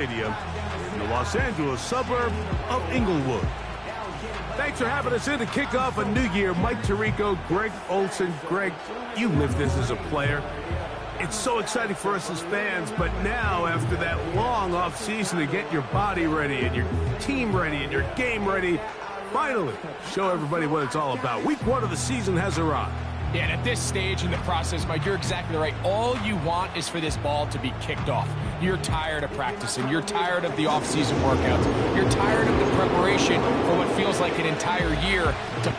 Stadium in the Los Angeles suburb of Inglewood. Thanks for having us in to kick off a new year. Mike Tirico, Greg Olson. Greg, you lived this as a player. It's so exciting for us as fans, but now after that long off season to get your body ready and your team ready and your game ready, finally show everybody what it's all about. Week 1 of the season has arrived. Yeah, and at this stage in the process, Mike, you're exactly right. All you want is for this ball to be kicked off. You're tired of practicing. You're tired of the off-season workouts. You're tired of the preparation for what feels like an entire year to...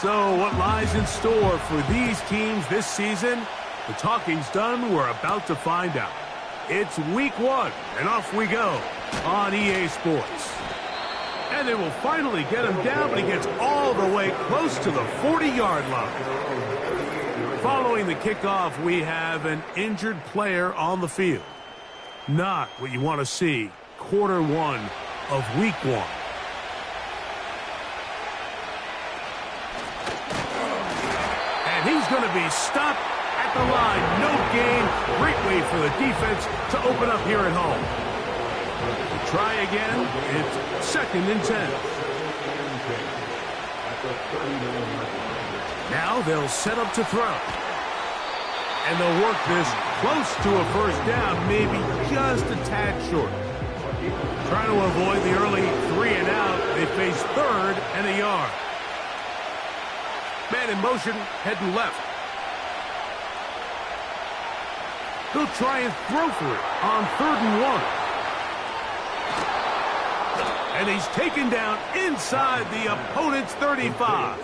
So what lies in store for these teams this season? The talking's done. We're about to find out. It's week 1, and off we go on EA Sports. And they will finally get him down, but he gets all the way close to the 40-yard line. Following the kickoff, we have an injured player on the field. Not what you want to see quarter 1 of week 1. And he's going to be stopped at the line. No gain. Great way for the defense to open up here at home. Try again. It's 2nd and 10. Now they'll set up to throw. And they'll work this close to a first down, maybe just a tad short. Trying to avoid the early 3 and out. They face 3rd and a yard. Man in motion, heading left. They'll try and throw for it on 3rd and 1. And he's taken down inside the opponent's 35.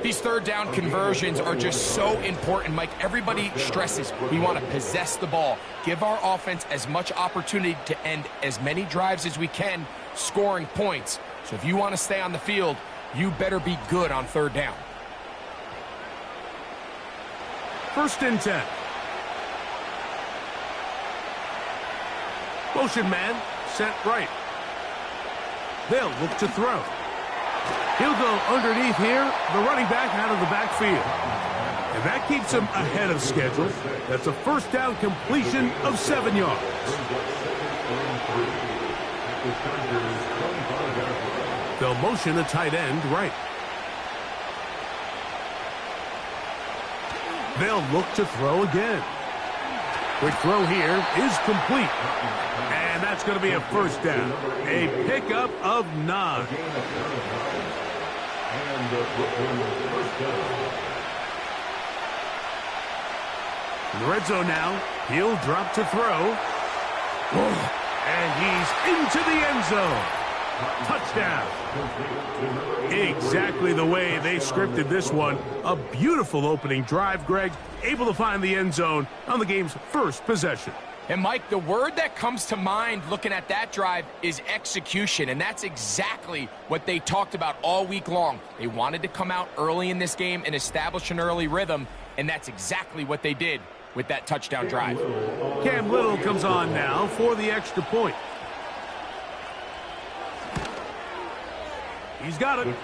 These 3rd down conversions are just so important, Mike. Everybody stresses we want to possess the ball, give our offense as much opportunity to end as many drives as we can, scoring points. So if you want to stay on the field, you better be good on 3rd down. 1st and 10. Motion man set right. They'll look to throw. He'll go underneath here, the running back out of the backfield. And that keeps him ahead of schedule. That's a 1st down completion of 7 yards. They'll motion a tight end right. They'll look to throw again. Quick throw here is complete. And that's going to be a 1st down. A pickup of 9. In the red zone now, he'll drop to throw. And he's into the end zone. Touchdown. Exactly the way they scripted this one. A beautiful opening drive, Greg. Able to find the end zone on the game's 1st possession. And, Mike, the word that comes to mind looking at that drive is execution, and that's exactly what they talked about all week long. They wanted to come out early in this game and establish an early rhythm, and that's exactly what they did with that touchdown drive. Cam Little comes on now for the extra point. He's got it.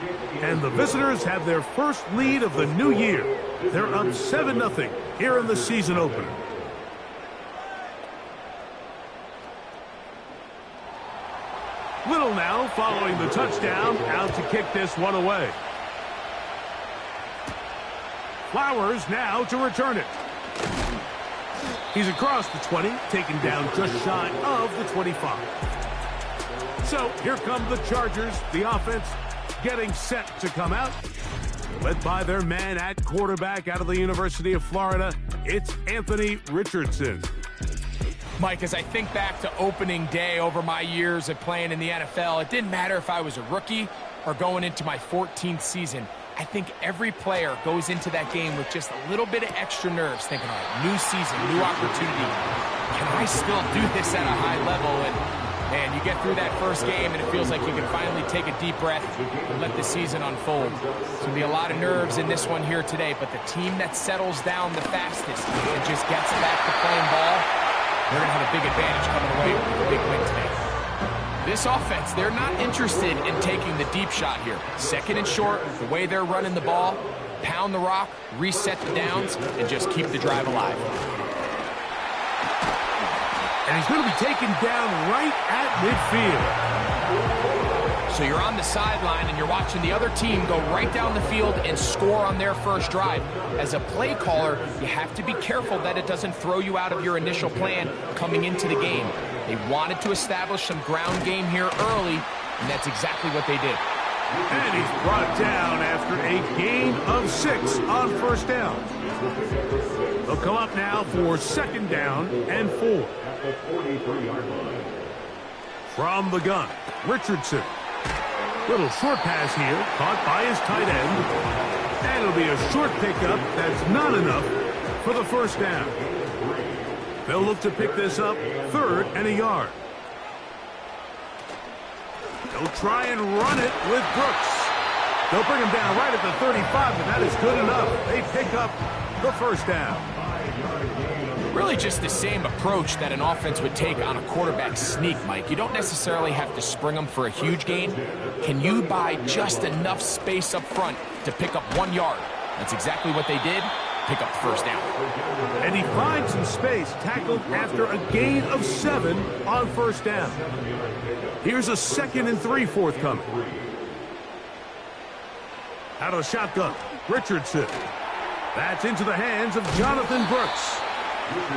And the visitors have their first lead of the new year. They're up 7-0 here in the season opener. Little now following the touchdown, out to kick this one away. Flowers now to return it. He's across the 20, taken down just shy of the 25. So here come the Chargers, the offense getting set to come out. Led by their man at quarterback out of the University of Florida, it's Anthony Richardson. Mike, as I think back to opening day over my years of playing in the NFL, it didn't matter if I was a rookie or going into my 14th season. I think every player goes into that game with just a little bit of extra nerves, thinking, all right, new season, new opportunity. Can I still do this at a high level? And you get through that first game, and it feels like you can finally take a deep breath and let the season unfold. There's going to be a lot of nerves in this one here today, but the team that settles down the fastest and just gets back to playing ball, they're going to have a big advantage coming away with a big win today. This offense, they're not interested in taking the deep shot here. 2nd and short, the way they're running the ball, pound the rock, reset the downs, and just keep the drive alive. And he's going to be taken down right at midfield. So you're on the sideline and you're watching the other team go right down the field and score on their first drive. As a play caller, you have to be careful that it doesn't throw you out of your initial plan coming into the game. They wanted to establish some ground game here early, and that's exactly what they did. And he's brought down after a gain of 6 on first down. They'll come up now for second down and 4. From the gun, Richardson. Little short pass here, caught by his tight end. And it'll be a short pickup that's not enough for the first down. They'll look to pick this up 3rd and a yard. They'll try and run it with Brooks. They'll bring him down right at the 35, but that is good enough. They pick up the first down. Really just the same approach that an offense would take on a quarterback sneak, Mike. You don't necessarily have to spring them for a huge gain. Can you buy just enough space up front to pick up 1 yard? That's exactly what they did. Pick up the first down. And he finds some space, tackled after a gain of 7 on first down. Here's a 2nd and 3 forthcoming. Out of the shotgun, Richardson. That's into the hands of Jonathan Brooks.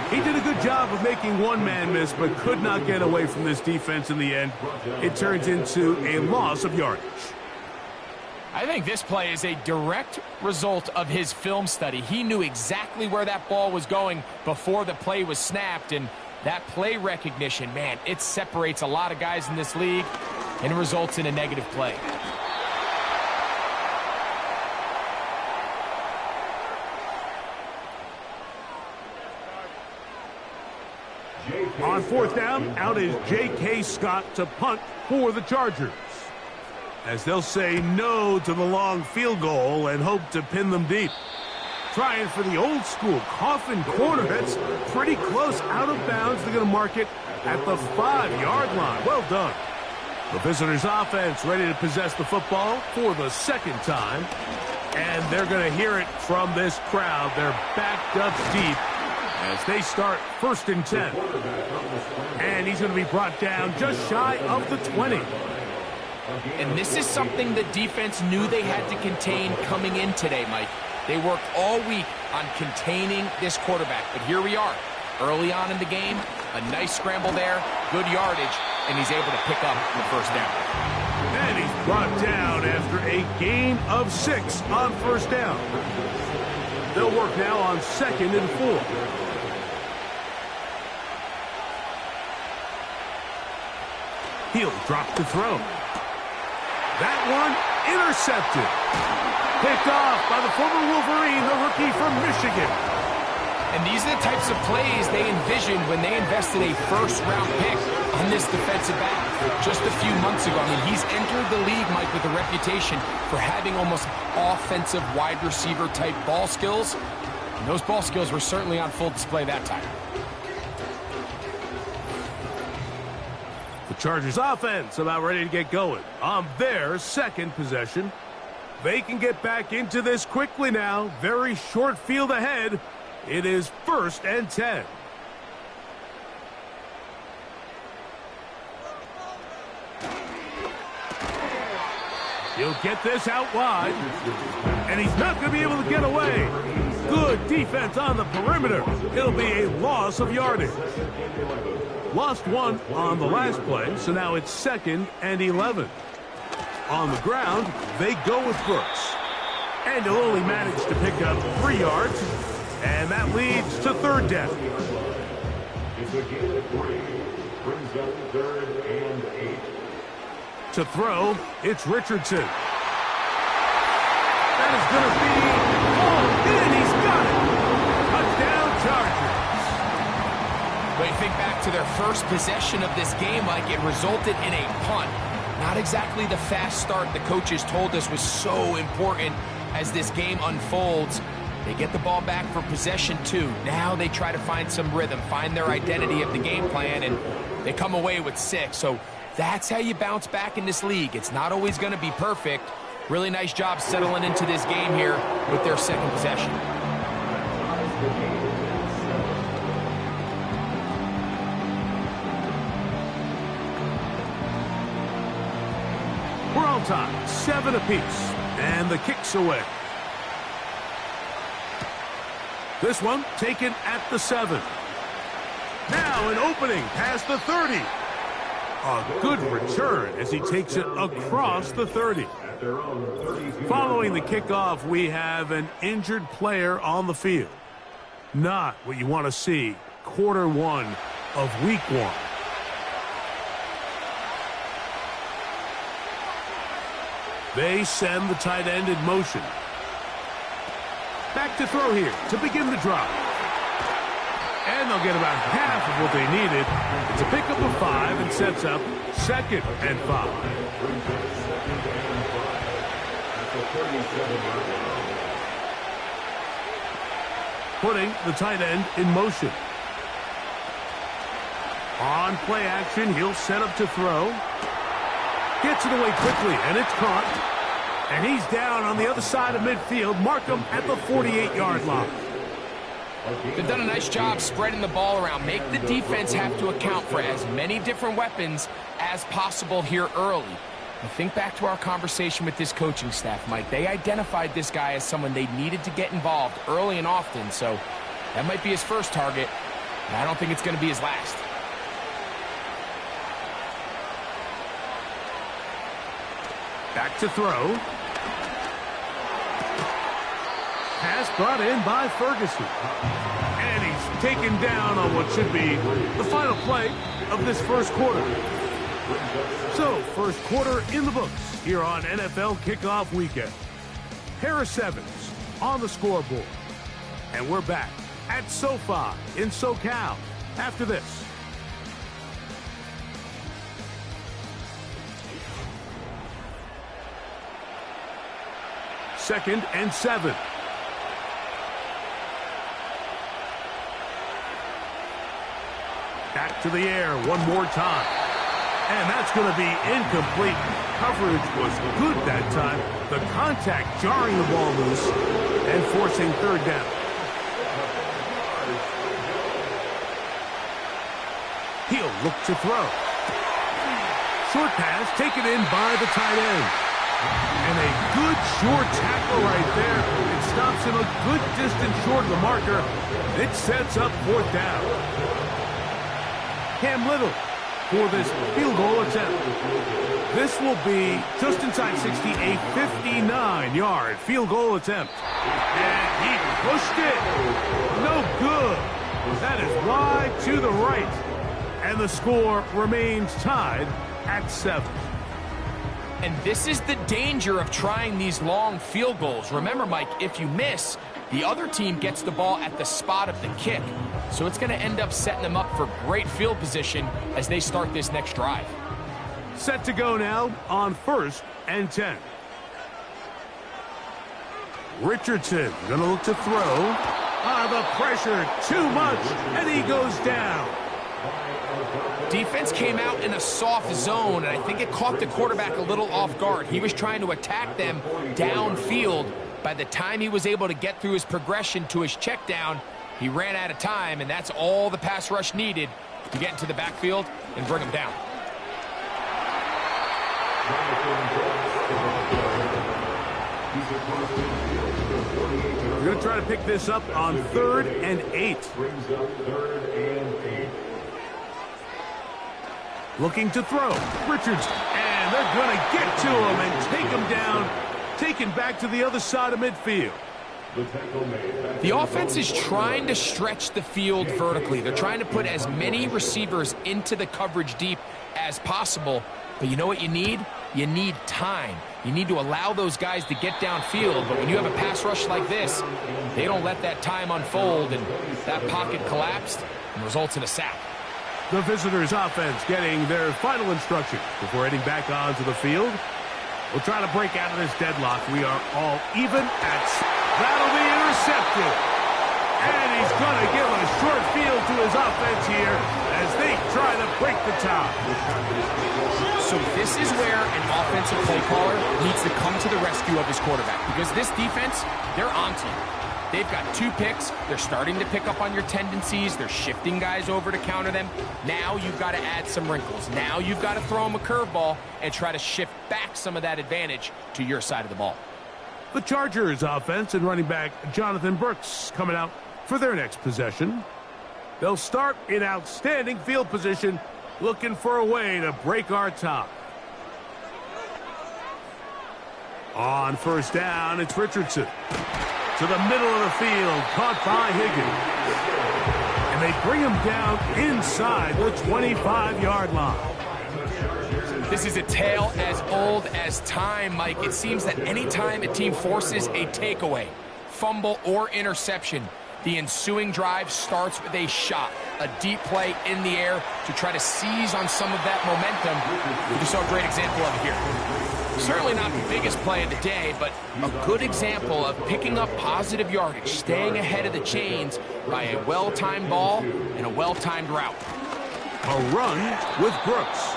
He did a good job of making one man miss, but could not get away from this defense in the end. It turns into a loss of yardage. I think this play is a direct result of his film study. He knew exactly where that ball was going before the play was snapped, and that play recognition, man, it separates a lot of guys in this league and results in a negative play. On fourth down, out is J.K. Scott to punt for the Chargers, as they'll say no to the long field goal and hope to pin them deep. Trying for the old school coffin corner. That's pretty close out of bounds. They're going to mark it at the 5-yard line. Well done. The visitors' offense ready to possess the football for the second time. And they're going to hear it from this crowd. They're backed up deep as they start 1st and 10. And he's going to be brought down just shy of the 20. And this is something the defense knew they had to contain coming in today, Mike. They worked all week on containing this quarterback. But here we are, early on in the game, a nice scramble there, good yardage, and he's able to pick up the first down. And he's brought down after a gain of 6 on first down. They'll work now on 2nd and 4. He'll drop the throw. That one intercepted. Picked off by the former Wolverine, the rookie from Michigan. And these are the types of plays they envisioned when they invested a first-round pick on this defensive back just a few months ago. I mean, he's entered the league, Mike, with a reputation for having almost offensive wide receiver type ball skills. And those ball skills were certainly on full display that time. The Chargers offense about ready to get going on their second possession. They can get back into this quickly now. Very short field ahead. It is 1st and 10. He'll get this out wide. And he's not going to be able to get away. Good defense on the perimeter. It'll be a loss of yardage. Lost 1 on the last play, so now it's 2nd and 11. On the ground, they go with Brooks. And he'll only manage to pick up 3 yards, and that leads to 3rd down. It's a gain of 3. Brings up 3rd and 8. To throw, it's Richardson. That is going to be hauled in. He's got it. Touchdown, Chargers. But you think back to their first possession of this game, like it resulted in a punt. Not exactly the fast start the coaches told us was so important as this game unfolds. They get the ball back for possession 2. Now they try to find some rhythm, find their identity of the game plan, and they come away with 6. So that's how you bounce back in this league. It's not always going to be perfect, Really nice job settling into this game here with their second possession. We're on time, 7 apiece, and the kick's away. This one taken at the 7. Now an opening past the 30. A good return as he takes it across the 30. Following the kickoff, we have an injured player on the field. Not what you want to see quarter 1 of week 1. They send the tight end in motion. Back to throw here to begin the drive. And they'll get about half of what they needed. It's a pickup of 5 and sets up 2nd and 5. Putting the tight end in motion. On play action, he'll set up to throw. Gets it away quickly, and it's caught. And he's down on the other side of midfield. Mark him at the 48-yard line. They've done a nice job spreading the ball around. Make the defense have to account for as many different weapons as possible here early. And think back to our conversation with this coaching staff, Mike. They identified this guy as someone they needed to get involved early and often. So that might be his first target. And I don't think it's going to be his last. Back to throw. Pass brought in by Ferguson. And he's taken down on what should be the final play of this first quarter. So, first quarter in the books here on NFL Kickoff Weekend. Pair of 7s on the scoreboard. And we're back at SoFi in SoCal after this. Second and 7. Back to the air one more time. And that's going to be incomplete. Coverage was good that time. The contact jarring the ball loose and forcing 3rd down. He'll look to throw. Short pass taken in by the tight end. And a good short tackle right there. It stops him a good distance short of the marker. It sets up 4th down. Cam Little for this field goal attempt. This will be just inside 60, a 59-yard field goal attempt. And he pushed it. No good. That is wide to the right. And the score remains tied at 7. And this is the danger of trying these long field goals. Remember, Mike, if you miss, the other team gets the ball at the spot of the kick. So it's going to end up setting them up for great field position as they start this next drive. Set to go now on 1st and 10. Richardson going to look to throw. The pressure too much, and he goes down. Defense came out in a soft zone, and I think it caught the quarterback a little off guard. He was trying to attack them downfield. By the time he was able to get through his progression to his check down, he ran out of time, and that's all the pass rush needed to get into the backfield and bring him down. We're going to try to pick this up on 3rd and 8. Looking to throw. Richards. And they're going to get to him and take him down. Taken back to the other side of midfield. The offense is trying to stretch the field vertically. They're trying to put as many receivers into the coverage deep as possible. But you know what you need? You need time. You need to allow those guys to get downfield. But when you have a pass rush like this, they don't let that time unfold, and that pocket collapsed and results in a sack. The visitors' offense getting their final instruction before heading back onto the field. We'll try to break out of this deadlock. We are all even at... That'll be intercepted. And he's going to give a short field to his offense here as they try to break the tie. So this is where an offensive play caller needs to come to the rescue of his quarterback, because this defense, they're onto you. They've got 2 picks. They're starting to pick up on your tendencies. They're shifting guys over to counter them. Now you've got to add some wrinkles. Now you've got to throw them a curveball and try to shift back some of that advantage to your side of the ball. The Chargers offense and running back Jonathan Brooks coming out for their next possession. They'll start in outstanding field position, looking for a way to break our tie. On first down, it's Richardson. To the middle of the field, caught by Higgins. And they bring him down inside the 25-yard line. This is a tale as old as time, Mike. It seems that anytime a team forces a takeaway, fumble, or interception, the ensuing drive starts with a shot, a deep play in the air to try to seize on some of that momentum. We just saw a great example of it here. Certainly not the biggest play of the day, but a good example of picking up positive yardage, staying ahead of the chains by a well-timed ball and a well-timed route. A run with Brooks.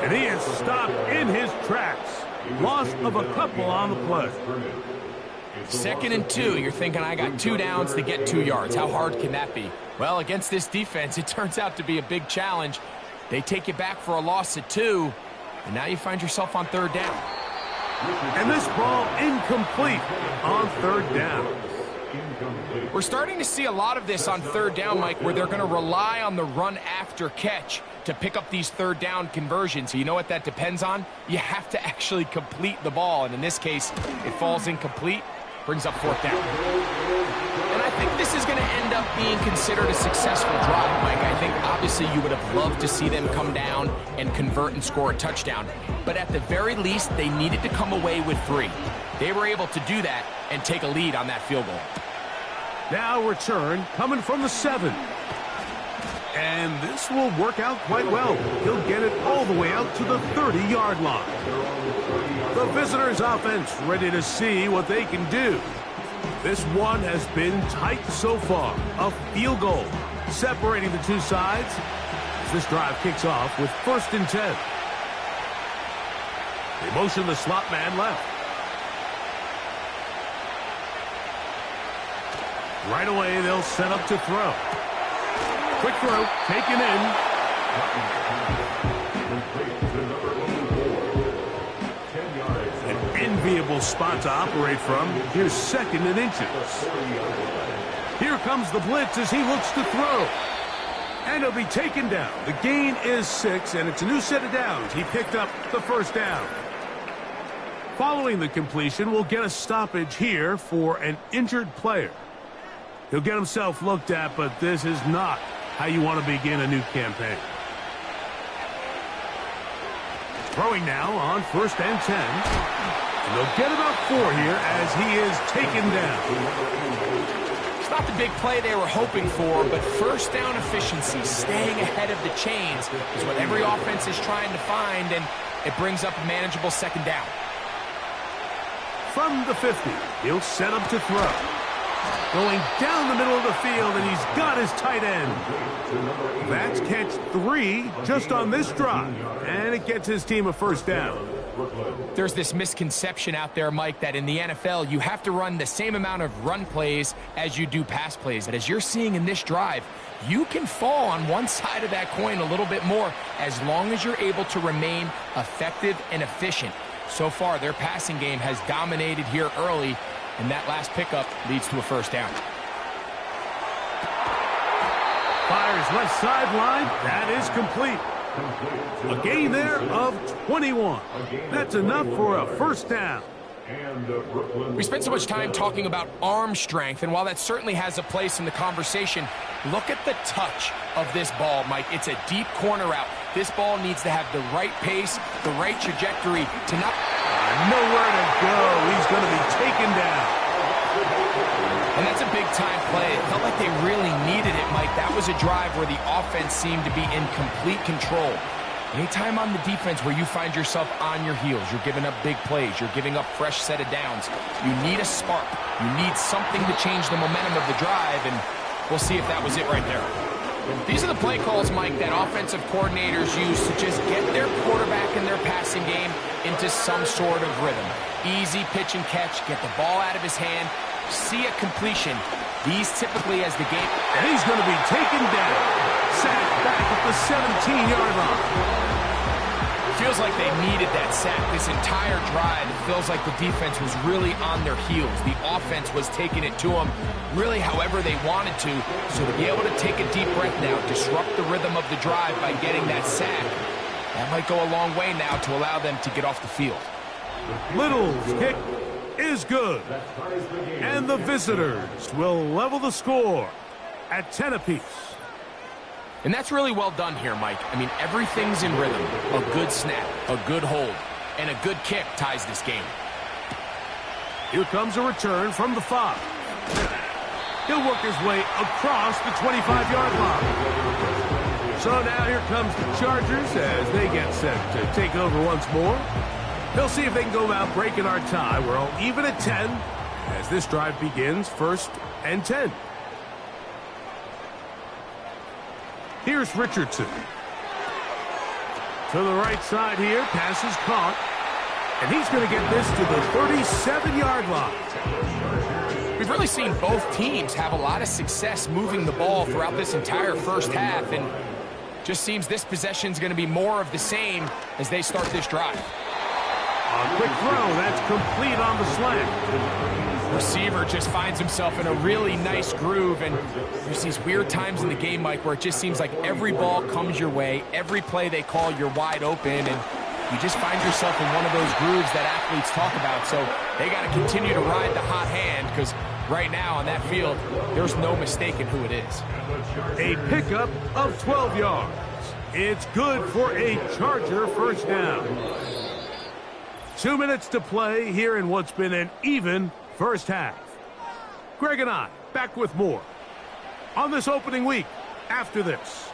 And he is stopped in his tracks. Loss of a couple on the play. 2nd and 2, you're thinking, I got 2 downs to get 2 yards. How hard can that be? Well, against this defense, it turns out to be a big challenge. They take you back for a loss of 2, and now you find yourself on 3rd down. And this ball incomplete on 3rd down. We're starting to see a lot of this on 3rd down, Mike, where they're going to rely on the run after catch to pick up these 3rd down conversions. So you know what that depends on? You have to actually complete the ball, and in this case, it falls incomplete, brings up 4th down. And I think this is going to end up being considered a successful drive, Mike. I think obviously you would have loved to see them come down and convert and score a touchdown. But at the very least, they needed to come away with 3. They were able to do that and take a lead on that field goal. Now return coming from the 7. And this will work out quite well. He'll get it all the way out to the 30-yard line. The visitors' offense ready to see what they can do. This one has been tight so far. A field goal separating the two sides as this drive kicks off with 1st and 10. They motion the slot man left. Right away, they'll set up to throw. Quick throw, taken in. An enviable spot to operate from. Here's 2nd and inches. Here comes the blitz as he looks to throw. And he'll be taken down. The gain is 6, and it's a new set of downs. He picked up the 1st down. Following the completion, we'll get a stoppage here for an injured player. He'll get himself looked at, but this is not how you want to begin a new campaign. Throwing now on 1st and 10. And they'll get about 4 here as he is taken down. It's not the big play they were hoping for, but 1st down efficiency, staying ahead of the chains, is what every offense is trying to find, and it brings up a manageable 2nd down. From the 50, he'll set up to throw. Going down the middle of the field, and he's got his tight end. That's catch 3 just on this drive, and it gets his team a 1st down. There's this misconception out there, Mike, that in the NFL, you have to run the same amount of run plays as you do pass plays. But as you're seeing in this drive, you can fall on one side of that coin a little bit more as long as you're able to remain effective and efficient. So far, their passing game has dominated here early, and that last pickup leads to a 1st down. Fires left sideline. That is complete. A gain there of 21. That's enough for a 1st down. We spent so much time talking about arm strength, and while that certainly has a place in the conversation, look at the touch of this ball, Mike. It's a deep corner route. This ball needs to have the right pace, the right trajectory to not... Nowhere to go. He's going to be taken down. And that's a big-time play. It felt like they really needed it, Mike. That was a drive where the offense seemed to be in complete control. Anytime on the defense where you find yourself on your heels, you're giving up big plays, you're giving up fresh set of downs, you need a spark. You need something to change the momentum of the drive, and We'll see if that was it right there. These are the play calls, Mike, that offensive coordinators use to just get their quarterback and their passing game into some sort of rhythm. Easy pitch and catch, get the ball out of his hand, see a completion. These typically as the game... And he's going to be taken down. Sacked back at the 17-yard line. Feels like they needed that sack this entire drive. It feels like the defense was really on their heels. The offense was taking it to them really however they wanted to. So to be able to take a deep breath now, disrupt the rhythm of the drive by getting that sack, that might go a long way now to allow them to get off the field. Little's kick is good. And the visitors will level the score at 10 apiece. And that's really well done here, Mike. I mean, everything's in rhythm. A good snap, a good hold, and a good kick ties this game. Here comes a return from the 5. He'll work his way across the 25-yard line. So now here comes the Chargers as they get set to take over once more. They'll see if they can go about breaking our tie. We're all even at 10 as this drive begins, 1st and 10. Here's Richardson. To the right side here, pass is caught. And he's going to get this to the 37-yard line. We've really seen both teams have a lot of success moving the ball throughout this entire first half, and just seems this possession is going to be more of the same as they start this drive. A quick throw, that's complete on the slant. Receiver just finds himself in a really nice groove, and there's these weird times in the game, Mike, where it just seems like every ball comes your way, every play they call, you're wide open, and you just find yourself in one of those grooves that athletes talk about. So they got to continue to ride the hot hand, because right now on that field, there's no mistaking who it is. A pickup of 12 yards. It's good for a Charger first down. 2 minutes to play here in what's been an even first half. Greg and I back with more on this opening week after this.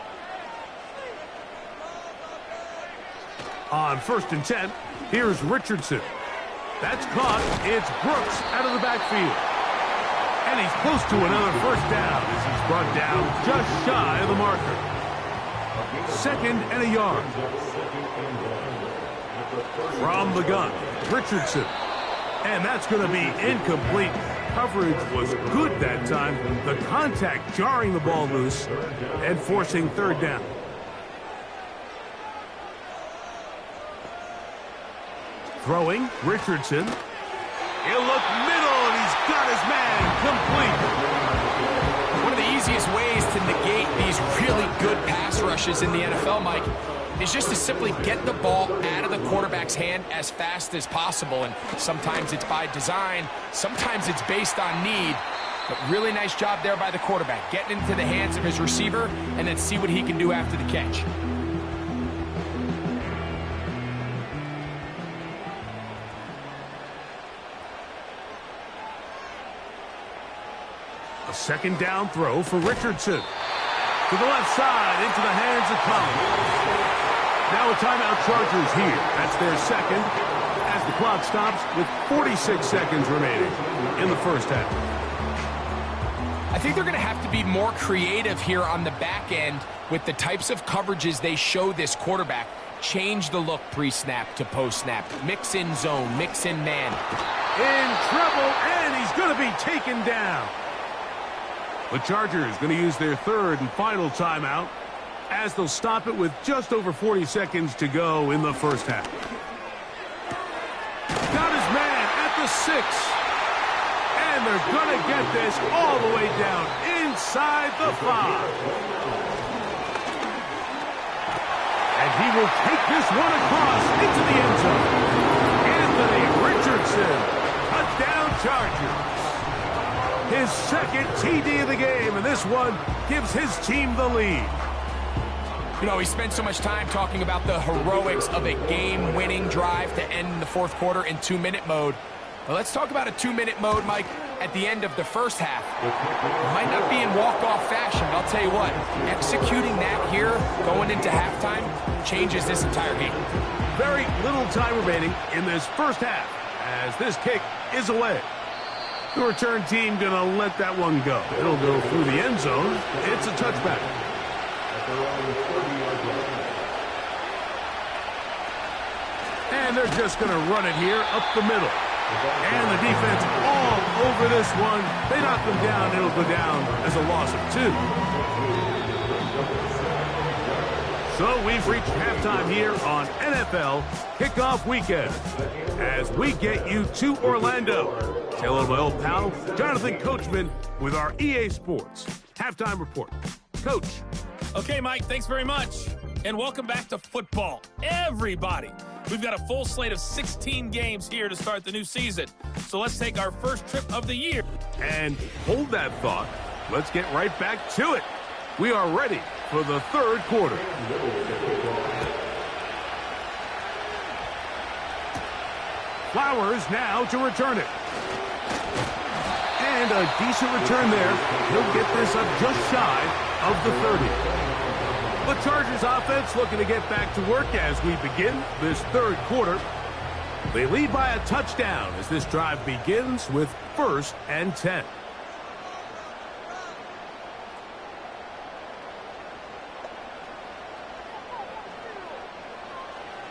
On 1st and 10, here's Richardson. That's caught. It's Brooks out of the backfield. And he's close to another first down as he's brought down just shy of the marker. 2nd and a yard. From the gun, Richardson. And that's going to be incomplete. Coverage was good that time. The contact jarring the ball loose and forcing 3rd down. Throwing, Richardson. He'll look middle, and he's got his man complete. One of the easiest ways to negate these really good pass rushes in the NFL, Mike, is just to simply get the ball out of the quarterback's hand as fast as possible. And sometimes it's by design, sometimes it's based on need. But really nice job there by the quarterback, getting into the hands of his receiver and then see what he can do after the catch. A 2nd down throw for Richardson. To the left side, into the hands of Collins. Now a timeout, Chargers here. That's their 2nd as the clock stops with 46 seconds remaining in the first half. I think they're going to have to be more creative here on the back end with the types of coverages they show this quarterback. Change the look pre-snap to post-snap. Mix in zone, mix in man. In trouble, and he's going to be taken down. The Chargers going to use their 3rd and final timeout as they'll stop it with just over 40 seconds to go in the first half. Got his man at the 6. And they're going to get this all the way down inside the 5. And he will take this one across into the end zone. Anthony Richardson, touchdown Chargers. His 2nd TD of the game, and this one gives his team the lead. You know, he spent so much time talking about the heroics of a game-winning drive to end the 4th quarter in 2-minute mode. But let's talk about a 2-minute mode, Mike, at the end of the first half. It might not be in walk-off fashion, but I'll tell you what, executing that here, going into halftime, changes this entire game. Very little time remaining in this first half as this kick is away. The return team going to let that one go. It'll go through the end zone. It's a touchback. And they're just going to run it here up the middle. And the defense all over this one. They knock them down. It'll go down as a loss of 2. So we've reached halftime here on NFL Kickoff Weekend as we get you to Orlando. Say hello to my old pal, Jonathan Coachman, with our EA Sports Halftime Report. Coach. Okay, Mike, thanks very much. And welcome back to football, everybody. We've got a full slate of 16 games here to start the new season. So let's take our first trip of the year. And hold that thought. Let's get right back to it. We are ready for the third quarter. Flowers now to return it. And a decent return there. He'll get this up just shy of the 30. The Chargers offense looking to get back to work as we begin this third quarter. They lead by a touchdown as this drive begins with 1st and 10.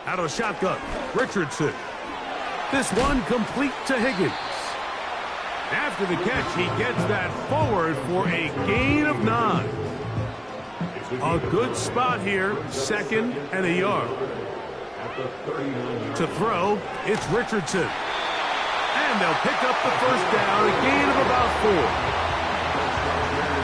Out of the shotgun, Richardson. This one complete to Higgins. After the catch, he gets that forward for a gain of 9. A good spot here, 2nd and a yard. To throw, it's Richardson. And they'll pick up the 1st down, a gain of about 4.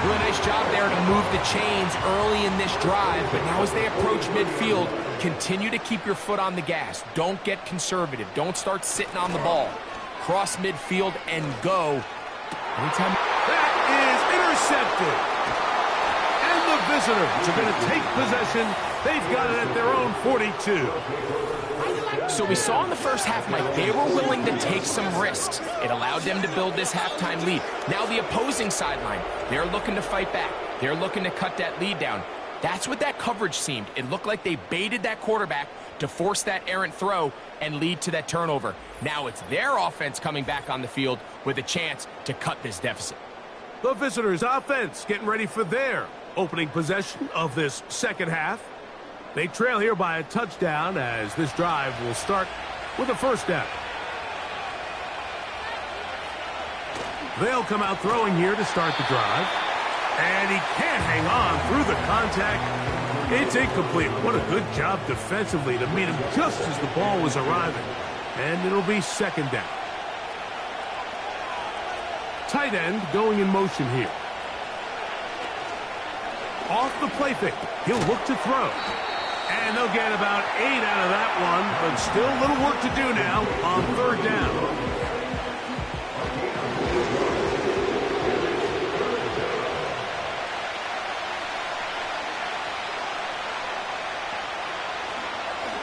Really nice job there to move the chains early in this drive, but now as they approach midfield, continue to keep your foot on the gas. Don't get conservative. Don't start sitting on the ball. Cross midfield and go. Anytime. That is intercepted. And the visitors are going to take possession. They've got it at their own 42. So we saw in the first half, Mike, they were willing to take some risks. It allowed them to build this halftime lead. Now the opposing sideline, they're looking to fight back. They're looking to cut that lead down. That's what that coverage seemed. It looked like they baited that quarterback to force that errant throw and lead to that turnover. Now it's their offense coming back on the field with a chance to cut this deficit. The visitors' offense getting ready for their opening possession of this second half. They trail here by a touchdown as this drive will start with a 1st down. They'll come out throwing here to start the drive. And he can't hang on through the contact. It's incomplete. What a good job defensively to meet him just as the ball was arriving. And it'll be 2nd down. Tight end going in motion here. Off the play fake. He'll look to throw. And they'll get about 8 out of that one, but still a little work to do now on 3rd down.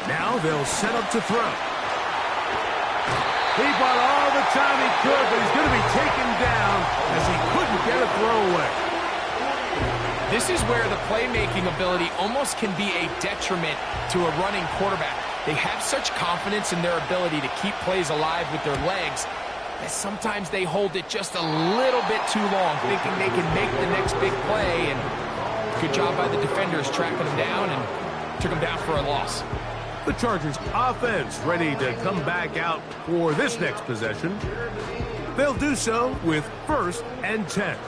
Now they'll set up to throw. He bought all the time he could, but he's going to be taken down as he couldn't get a throw away. This is where the playmaking ability almost can be a detriment to a running quarterback. They have such confidence in their ability to keep plays alive with their legs that sometimes they hold it just a little bit too long, thinking they can make the next big play. And good job by the defenders tracking them down and took them down for a loss. The Chargers offense ready to come back out for this next possession. They'll do so with 1st and 10.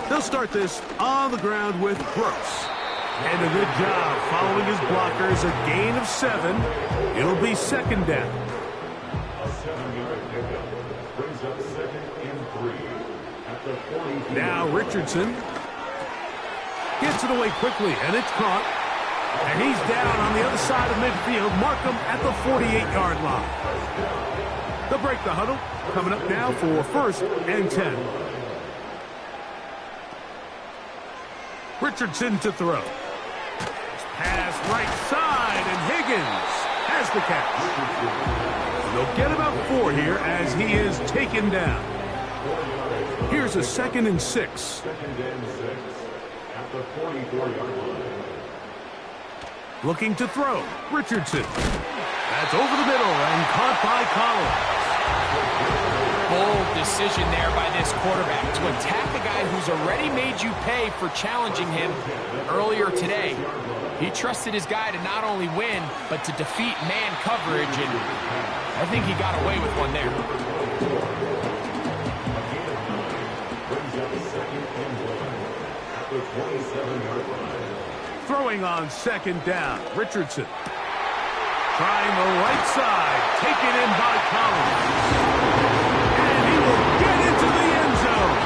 They'll start this on the ground with Brooks. And a good job following his blockers, a gain of 7. It'll be 2nd down. A 7-yard pickup brings up 2nd and 3 at the 40. Now Richardson gets it away quickly, and it's caught. And he's down on the other side of midfield. Mark him at the 48-yard line. They'll break the huddle. Coming up now for 1st and 10. Richardson to throw. Pass right side, and Higgins has the catch. They'll get about 4 here as he is taken down. Here's a 2nd and 6. 2nd and 6 at the 44-yard line. Looking to throw. Richardson. That's over the middle and caught by Collins. Bold decision there by this quarterback to attack a guy who's already made you pay for challenging him earlier today. He trusted his guy to not only win, but to defeat man coverage, and I think he got away with one there. Throwing on second down. Richardson. Trying the right side. Taken in by Collins. And he will get into the end zone.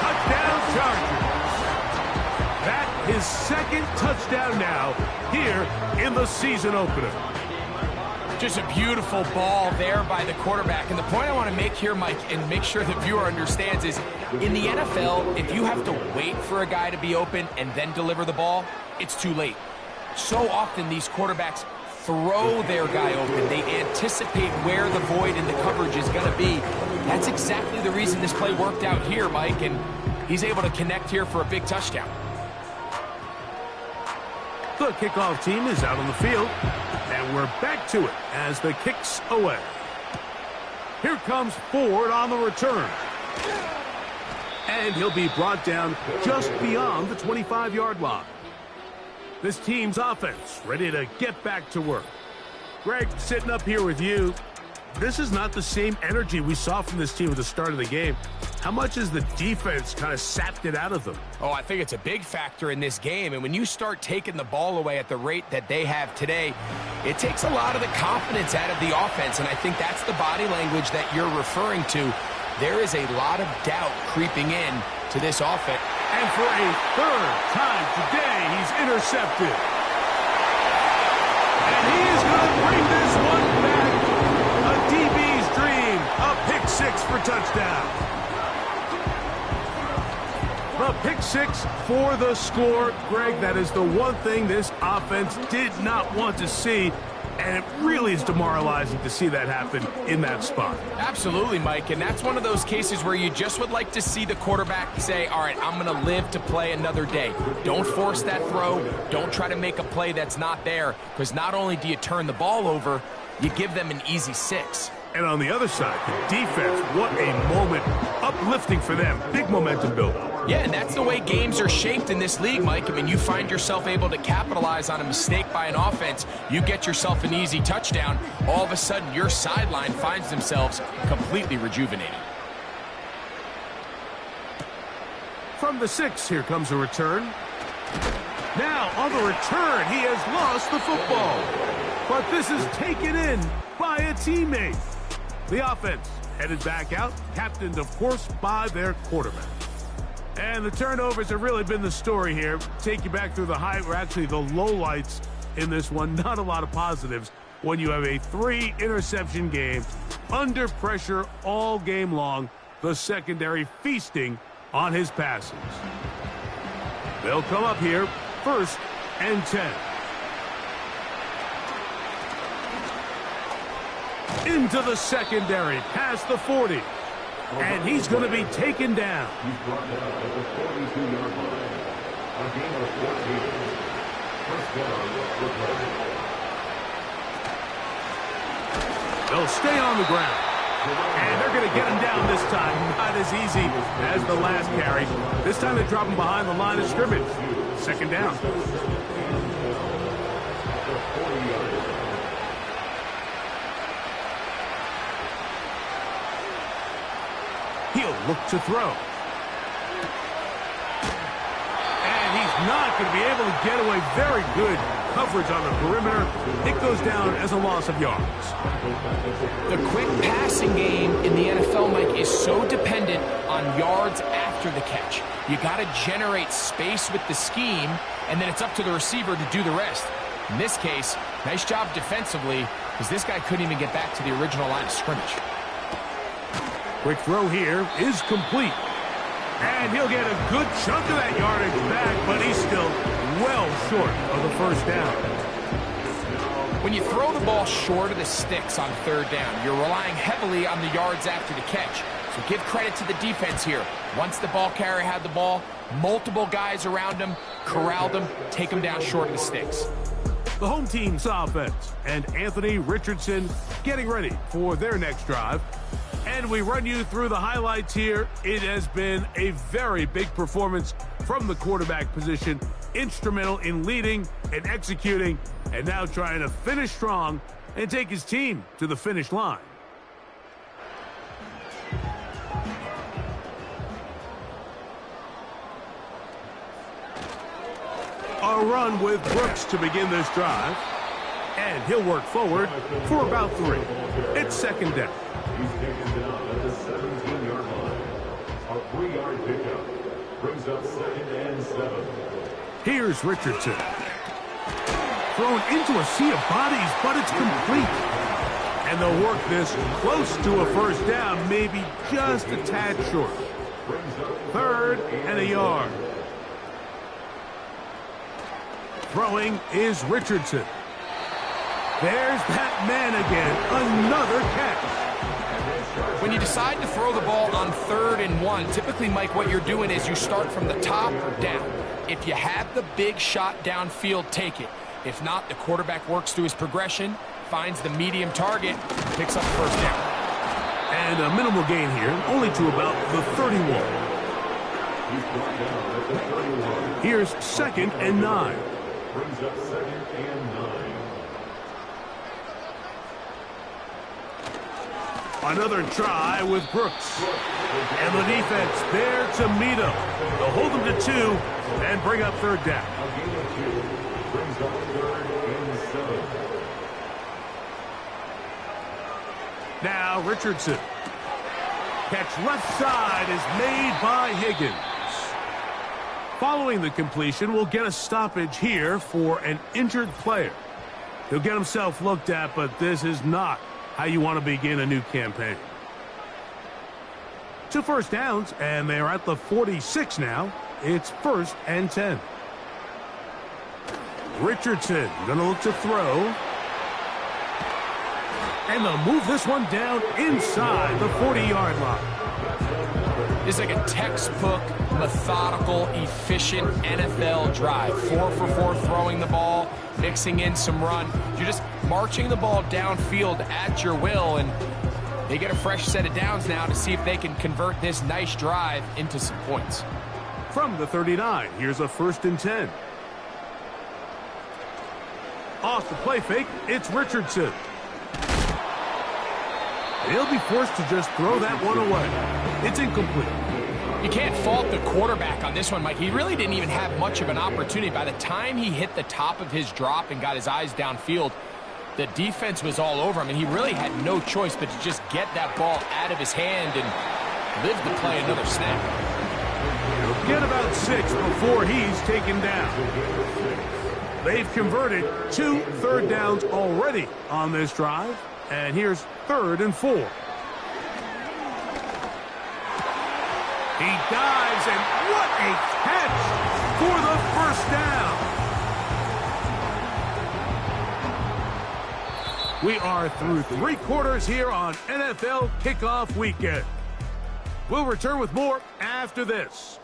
Touchdown Chargers. That his second touchdown now here in the season opener. Just a beautiful ball there by the quarterback. And the point I want to make here, Mike, and make sure the viewer understands is, in the NFL, if you have to wait for a guy to be open and then deliver the ball, it's too late. So often these quarterbacks throw their guy open. They anticipate where the void in the coverage is going to be. That's exactly the reason this play worked out here, Mike, and he's able to connect here for a big touchdown. The kickoff team is out on the field, and we're back to it as the kick's away. Here comes Ford on the return. And he'll be brought down just beyond the 25-yard line. This team's offense ready to get back to work. Greg, sitting up here with you, this is not the same energy we saw from this team at the start of the game. How much has the defense kind of sapped it out of them? Oh, I think it's a big factor in this game. And when you start taking the ball away at the rate that they have today, it takes a lot of the confidence out of the offense. And I think that's the body language that you're referring to. There is a lot of doubt creeping in to this offense. And for a third time today, he's intercepted. And he is going to bring this one back. A DB's dream. A pick six for touchdown. The pick six for the score. Greg, that is the one thing this offense did not want to see. And it really is demoralizing to see that happen in that spot. Absolutely, Mike. And that's one of those cases where you just would like to see the quarterback say, all right, I'm going to live to play another day. Don't force that throw. Don't try to make a play that's not there. Because not only do you turn the ball over, you give them an easy six. And on the other side, the defense, what a moment. Uplifting for them. Big momentum build. Yeah, and that's the way games are shaped in this league, Mike. I mean, you find yourself able to capitalize on a mistake by an offense. You get yourself an easy touchdown. All of a sudden, your sideline finds themselves completely rejuvenated. From the 6, here comes a return. Now, on the return, he has lost the football. But this is taken in by a teammate. The offense headed back out, captained, of course, by their quarterback. And the turnovers have really been the story here. Take you back through the high, or actually the lowlights in this one. Not a lot of positives when you have a 3-interception game, under pressure all game long, the secondary feasting on his passes. They'll come up here, 1st and 10. Into the secondary, past the 40. And he's going to be taken down. He's brought down at the 42-yard line. A gain of 14. First down for Gladiators. They'll stay on the ground. And they're going to get him down this time. Not as easy as the last carry. This time they drop him behind the line of scrimmage. 2nd down. He'll look to throw. And he's not going to be able to get away. Very good coverage on the perimeter. It goes down as a loss of yards. The quick passing game in the NFL, Mike, is so dependent on yards after the catch. You got to generate space with the scheme, and then it's up to the receiver to do the rest. In this case, nice job defensively, because this guy couldn't even get back to the original line of scrimmage. Quick throw here is complete. And he'll get a good chunk of that yardage back, but he's still well short of the 1st down. When you throw the ball short of the sticks on 3rd down, you're relying heavily on the yards after the catch. So give credit to the defense here. Once the ball carrier had the ball, multiple guys around him, corralled him, take him down short of the sticks. the home team's offense, and Anthony Richardson getting ready for their next drive. And we run you through the highlights here. It has been a very big performance from the quarterback position, instrumental in leading and executing, and now trying to finish strong and take his team to the finish line. A run with Brooks to begin this drive. And he'll work forward for about 3. It's second down. He's taken down at the 17-yard line. A 3-yard pickup brings up 2nd and 7. Here's Richardson. Thrown into a sea of bodies, but it's complete. And they'll work this close to a first down, maybe just a tad short. 3rd and a yard. Throwing is Richardson. There's that man again. Another catch. When you decide to throw the ball on 3rd and 1, typically, Mike, what you're doing is you start from the top down. If you have the big shot downfield, take it. If not, the quarterback works through his progression, finds the medium target, picks up the first down. And a minimal gain here, only to about the 31. Here's 2nd and 9. Brings up 2nd and 9. Another try with Brooks. And the defense there to meet him. They'll hold him to 2 and bring up 3rd down. A gain of 2 brings up 3rd and 7. Now Richardson. Catch left side is made by Higgins. Following the completion, we'll get a stoppage here for an injured player. He'll get himself looked at, but this is not how you want to begin a new campaign. 2 first downs, and they're at the 46 now. It's 1st and 10. Richardson gonna look to throw. And they'll move this one down inside the 40-yard line. This is like a textbook, methodical, efficient NFL drive. 4 for 4 throwing the ball, mixing in some run. You're just marching the ball downfield at your will, and they get a fresh set of downs now to see if they can convert this nice drive into some points. From the 39, here's a 1st and 10. Off the play fake, it's Richardson. He'll be forced to just throw that one away. It's incomplete. You can't fault the quarterback on this one, Mike. He really didn't even have much of an opportunity. By the time he hit the top of his drop and got his eyes downfield, the defense was all over him, and he really had no choice but to just get that ball out of his hand and live to play another snap. He'll get about 6 before he's taken down. They've converted 2 third downs already on this drive, and here's 3rd and 4. He dives, and what a catch for the first down. We are through 3 quarters here on NFL Kickoff Weekend. We'll return with more after this.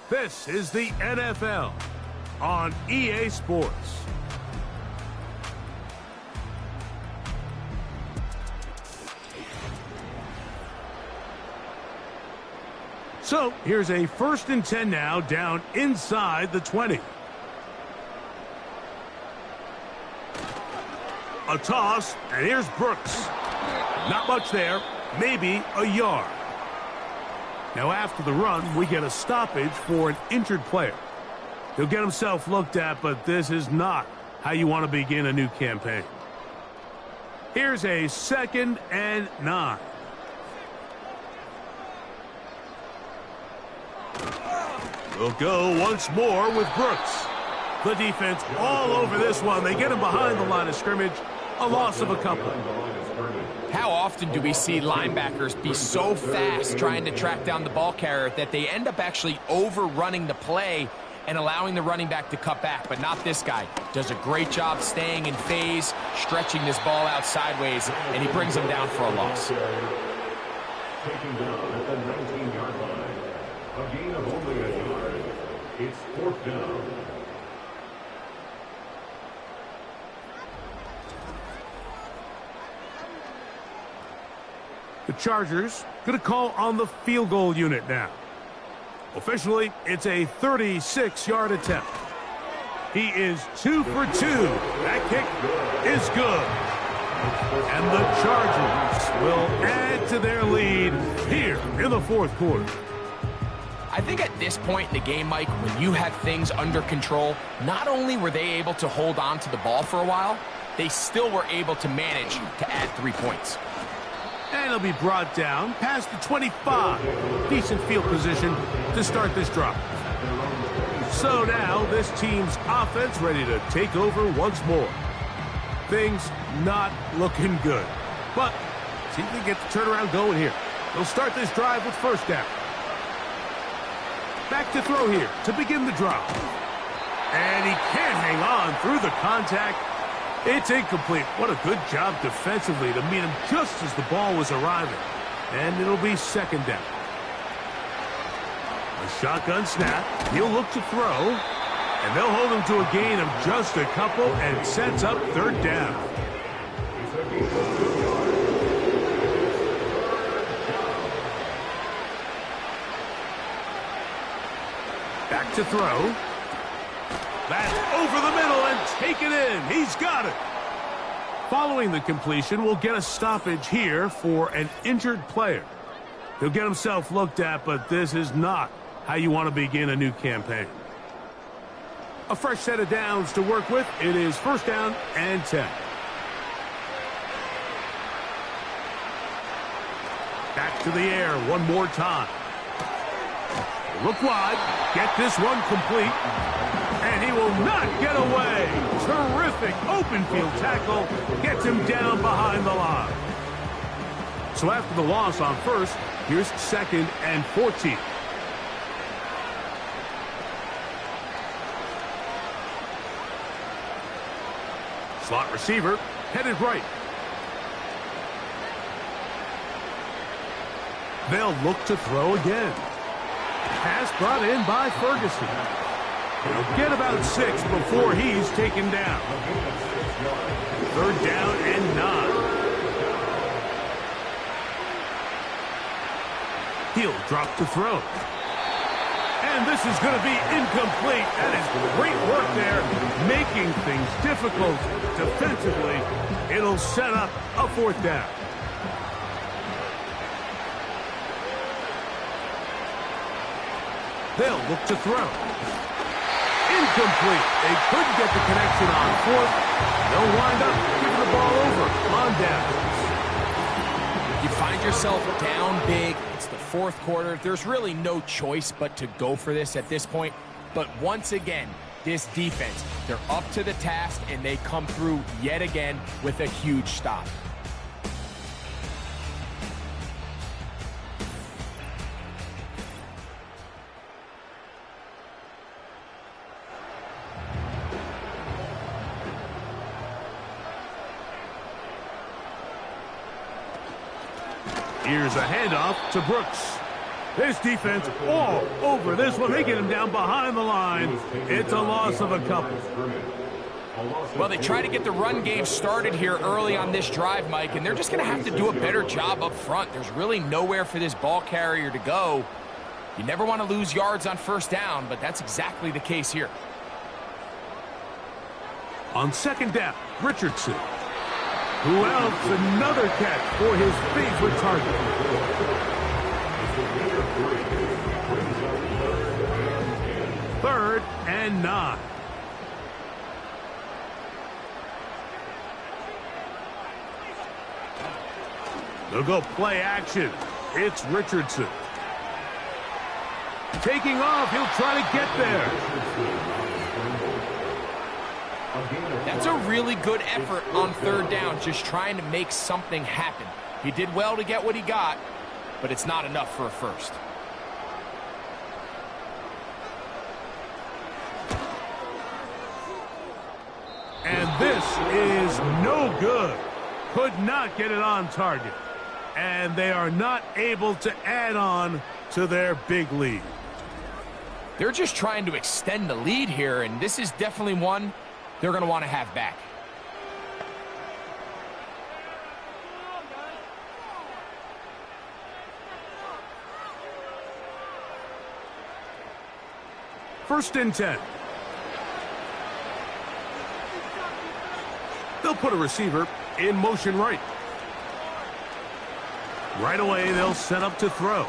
This is the NFL on EA Sports. So here's a 1st and 10 now, down inside the 20. A toss, and here's Brooks. Not much there, maybe a yard. Now after the run, we get a stoppage for an injured player. He'll get himself looked at, but this is not how you want to begin a new campaign. Here's a 2nd and 9. We'll go once more with Brooks. The defense all over this one. They get him behind the line of scrimmage. A loss of a couple. How often do we see linebackers be so fast trying to track down the ball carrier that they end up actually overrunning the play and allowing the running back to cut back? But not this guy. Does a great job staying in phase, stretching this ball out sideways, and he brings him down for a loss. Taking down at the 19-yard line. A gain of only a yard. It's 4th down. The Chargers going to call on the field goal unit now. Officially, it's a 36-yard attempt. He is 2 for 2. That kick is good. And the Chargers will add to their lead here in the fourth quarter. I think at this point in the game, Mike, when you have things under control, not only were they able to hold on to the ball for a while, they still were able to manage to add 3 points. And it'll be brought down past the 25. Decent field position to start this drive. So now this team's offense ready to take over once more. Things not looking good. But see if they get the turnaround going here. They'll start this drive with first down. Back to throw here to begin the drive. And he can't hang on through the contact. It's incomplete. What a good job defensively to meet him just as the ball was arriving. And it'll be second down. A shotgun snap. He'll look to throw. And they'll hold him to a gain of just a couple and sets up third down. Back to throw. That's over the middle and taken in. He's got it. Following the completion, we'll get a stoppage here for an injured player. He'll get himself looked at, but this is not how you want to begin a new campaign. A fresh set of downs to work with. It is first down and 10. Back to the air one more time. Look wide. Get this one complete. And he will not get away. Terrific open field tackle. Gets him down behind the line. So after the loss on first, here's second and 14. Slot receiver headed right. They'll look to throw again. Pass brought in by Ferguson. He'll get about 6 before he's taken down. Third down and 9. He'll drop to throw. And this is going to be incomplete. That is great work there, making things difficult defensively. It'll set up a fourth down. They'll look to throw. Incomplete. They couldn't get the connection on fourth. They'll wind up giving the ball over on downs. You find yourself down big. It's the fourth quarter. There's really no choice but to go for this at this point. But once again, this defense, they're up to the task, and they come through yet again with a huge stop. Here's a handoff to Brooks. This defense all over this one. They get him down behind the line. It's a loss of a couple. Well, they try to get the run game started here early on this drive, Mike, and they're just going to have to do a better job up front. There's really nowhere for this ball carrier to go. You never want to lose yards on first down, but that's exactly the case here. On second down, Richardson. Who else? Another catch for his favorite target. Third and 9. They'll go play action. It's Richardson. Taking off, he'll try to get there. That's a really good effort on third down, just trying to make something happen. He did well to get what he got, but it's not enough for a first. And this is no good. Could not get it on target. And they are not able to add on to their big lead. They're just trying to extend the lead here, and this is definitely one they're going to want to have back. first and 10. They'll put a receiver in motion right. Right away, they'll set up to throw.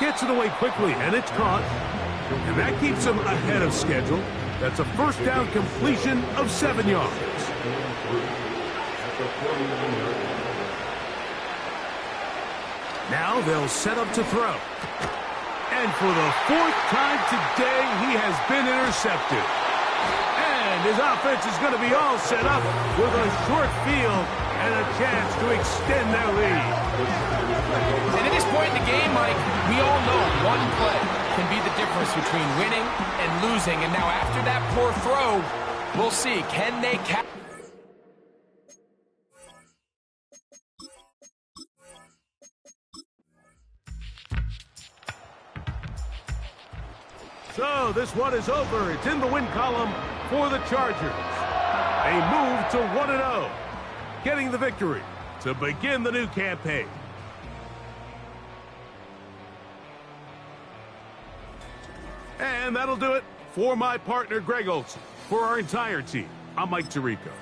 Gets it away quickly, and it's caught. And that keeps him ahead of schedule. That's a first down completion of 7 yards. Now they'll set up to throw. And for the 4th time today, he has been intercepted. And his offense is going to be all set up with a short field and a chance to extend their lead. And at this point in the game, Mike, we all know one play can be the difference between winning and losing. And now after that poor throw, we'll see, can they catch? So this one is over. It's in the win column for the Chargers. They move to 1-0, getting the victory to begin the new campaign. And that'll do it for my partner, Greg Olson. For our entire team, I'm Mike Tirico.